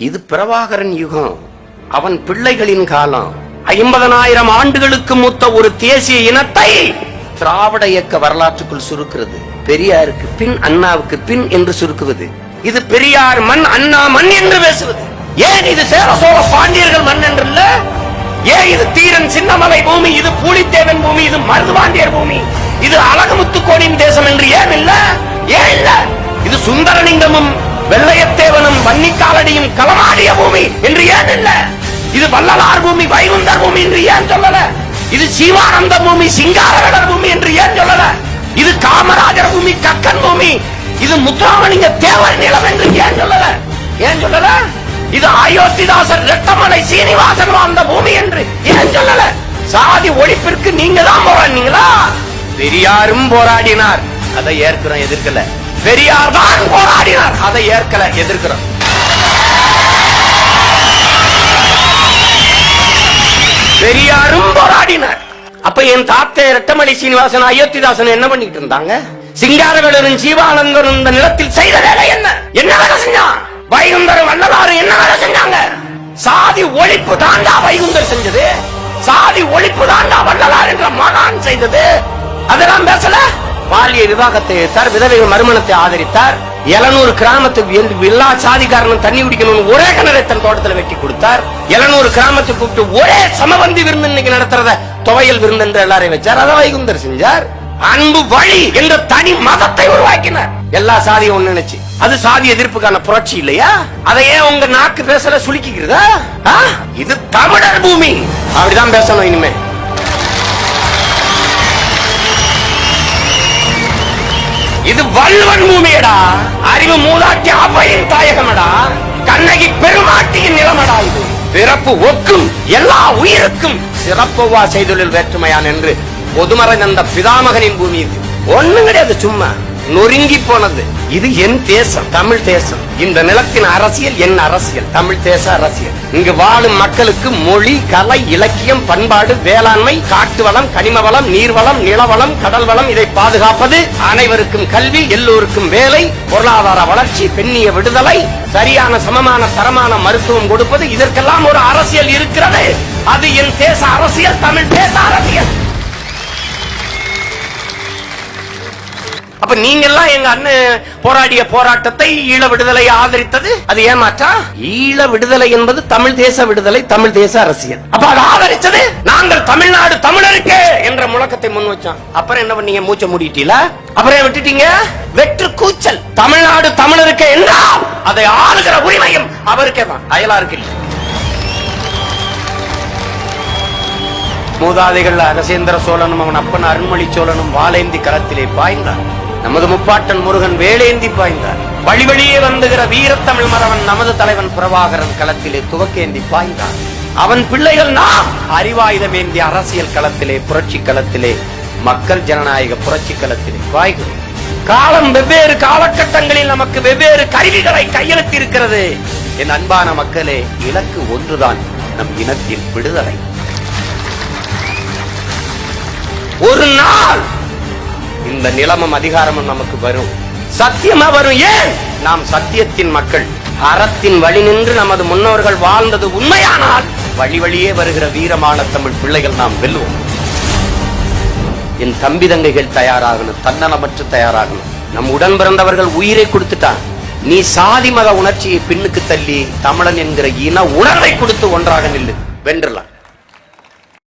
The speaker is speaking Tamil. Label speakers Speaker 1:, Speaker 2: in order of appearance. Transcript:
Speaker 1: இது பிரபாகரன் யுகம், அவன் பிள்ளைகளின் காலம். 50,000 ஆண்டுகளுக்கு மூத்த ஒரு தேசிய இனத்தை திராவிட இயக்க வரலாற்றுக்குள் சுருக்கிறது. பெரியாருக்கு பின் அண்ணாவுக்கு பின் என்று சுருக்குவது. இது பெரியார் மண் அண்ணா மண் என்று பேசுவது. ஏன் இது சேர சோழ பாண்டியர்கள் மண் என்று இல்ல? ஏன் இது தீரன் சின்னமலை பூமி, இது பூலித்தேவன் பூமி, இது மருதுபாண்டியர் பூமி, இது அழகுமுத்துக்கோனின் தேசம் என்று ஏன் இல்ல? ஏன் இல்ல? இது சுந்தரலிங்கமும் வெள்ளையத்தேவனும் வன்னிக்காலடியும் களமாடிய பூமி என்று ஏன் இல்ல? இது வள்ளலார் பூமி, வைகுந்தர் பூமி என்று ஏன் சொல்லல? இது சிவானந்த பூமி, சிங்காரவேலர் பூமி என்று ஏன் சொல்லல? இது காமராஜர் பூமி, கக்கன் பூமி, இது முத்துராமலிங்க தேவர் நிலம் என்று ஏன் சொல்லல? ஏன் சொல்லல? இது அயோத்திதாசர் ரெட்டமலை சீனிவாசன் வாழ்ந்த பூமி என்று ஏன் சொல்லல? சாதி ஒழிப்பிற்கு நீங்க தான் போராடினீங்களா? பெரியாரும் போராடினார், அதை ஏற்கிறோம், எதிர்க்கல. பெரியார் தான் போராடினார், அதை ஏற்கல, எதிர்க்கிறோம். பெரியாரும் போராடினார். அப்ப என் தாத்தா ரெட்டமலை சீனிவாசன் அயோத்திதாசன் என்ன பண்ணிட்டு இருந்தாங்க? சிங்காரவேலரும் ஜீவானந்தரும் இந்த நிலத்தில் செய்த வேலை என்ன? என்ன வேலை செஞ்சான்? வைகுந்தரும் வள்ளலாரும் என்ன வேலை செஞ்சாங்க? சாதி ஒழிப்பு தாண்டா வைகுந்தர் செஞ்சது, சாதி ஒழிப்பு தாண்டா வள்ளலார் என்ற மகான் செய்தது. அதெல்லாம் பேசல. பாலிய விவாகத்தை எதிர்த்தார், விதவை மறுமணத்தை ஆதரித்தார். 700 கிராமத்துக்கு எல்லா சாதிக்காரனும் தண்ணி குடிக்கணும்னு ஒரே கிணறை தன் தோட்டத்தில் வெட்டி கொடுத்தார். 700 கிராமத்துக்கு கூப்பிட்டு ஒரே சமபந்தி விருந்து இன்னைக்கு நடத்துறத துவையல் விருந்து என்று எல்லாரையும் வச்சார். அதை வைகுந்தர் செஞ்சார். அன்பு வழி என்ற தனி மதத்தை உருவாக்கினார். எல்லா சாதியும் ஒண்ணு நினைச்சு. அது சாதி எதிர்ப்புக்கான புரட்சி இல்லையா? அதையே உங்க நாக்கு பேசல சுலுக்கிக்கிறதா? இது தமிழர் பூமி, அப்படிதான் பேசணும் இனிமே. இது வள்ளுவன் பூமியடா, அறிவு மூதாட்டி அவையின் தாயகமடா, கண்ணகி பெருமாட்டியின் நிலமடா. இது பிறப்பு ஒக்கும் எல்லா உயிருக்கும் சிறப்புவா செய்தொழில் வேற்றுமையான் என்று பொதுமறை தந்த பிதாமகனின் பூமி. இது ஒண்ணும் கிடையாது, சும்மா நொறுங்கி போனது. இது என் தேசம், தமிழ் தேசம். இந்த நிலத்தின் அரசியல் என் அரசியல், தமிழ் தேச அரசியல். இங்கு வாழும் மக்களுக்கு மொழி, கலை, இலக்கியம், பண்பாடு, வேளாண்மை, காட்டு வளம், கனிம வளம், நீர்வளம், நிலவளம், கடல் வளம், இதை பாதுகாப்பது, அனைவருக்கும் கல்வி, எல்லோருக்கும் வேலை, பொருளாதார வளர்ச்சி, பெண்ணிய விடுதலை, சரியான சமமான தரமான மருத்துவம் கொடுப்பது, இதற்கெல்லாம் ஒரு அரசியல் இருக்கிறது. அது என் தேச அரசியல், தமிழ் தேச அரசியல். அப்ப நீங்க எல்லாம் எங்க அண்ணன் போராடிய போராட்டத்தை, ஈழ விடுதலை ஆதரித்தது அது ஏமாற்றா? ஈழ விடுதலை என்பது தமிழ் தேச விடுதலை, தமிழ் தேச அரசியல். அப்ப அதை ஆதரிச்சது நாங்கள் தமிழ்நாடு தமிழருக்கு என்ற முழக்கத்தை முன் வச்சோம். அப்புறம் என்ன பண்ணீங்க? மூச்சை மூடிட்டீங்களா? அப்புறம் விட்டுட்டீங்க? வெற்று கூச்சல். தமிழ்நாடு தமிழருக்கு என்றால் அதை ஆளுகிற உரிமையும் அவருக்கே தான், அயலாருக்கு இல்லை. மூதாதைகள் அரசேந்திர சோழனும் அவன் அப்பன் அருண்மொழி சோழனும் வாளேந்தி களத்திலே பாய்ந்தார். நமது முப்பாட்டன் முருகன் வேலேந்தி பாய்ந்தார். வழி வழியே வந்துகிற வீரத்தமிழ் மறவன் நமது தலைவன் பிரபாகரன் களத்திலே துவக்கேந்தி பாய்ந்தார். அவன் பிள்ளைகள் நாம் அறிவாயுதமேந்தி அரசியல் களத்திலே, புரட்சி களத்திலே, மக்கள் ஜனநாயக புரட்சி களத்திலே பாய்கிறோம். காலம் வெவ்வேறு காலகட்டங்களில் நமக்கு வெவ்வேறு கருவிகளை கையெழுத்தி இருக்கிறது. என் அன்பான மக்களே, இலக்கு ஒன்றுதான், நம் இனத்தின் விடுதலை. ஒரு நாள் இந்த நிலமும் அதிகாரமும் நமக்கு வரும், சத்தியமா வரும். ஏன்? நாம் சத்தியத்தின் மக்கள். அறத்தின் வழி நின்று நமது முன்னோர்கள் வாழ்ந்தது உண்மையானால் வழி வழியே வருகிற வீரமான தமிழ் பிள்ளைகள் நாம் வெல்லுவோம். என் தம்பி தங்கைகள் தயாராகணும், தன்னலமற்று தயாராகணும். நம் உடன் பிறந்தவர்கள் உயிரை கொடுத்துட்டான். நீ சாதி மத உணர்ச்சியை பின்னுக்கு தள்ளி தமிழன் என்கிற இன உணர்வை கொடுத்து ஒன்றாக நில்லு, வென்றலாம்.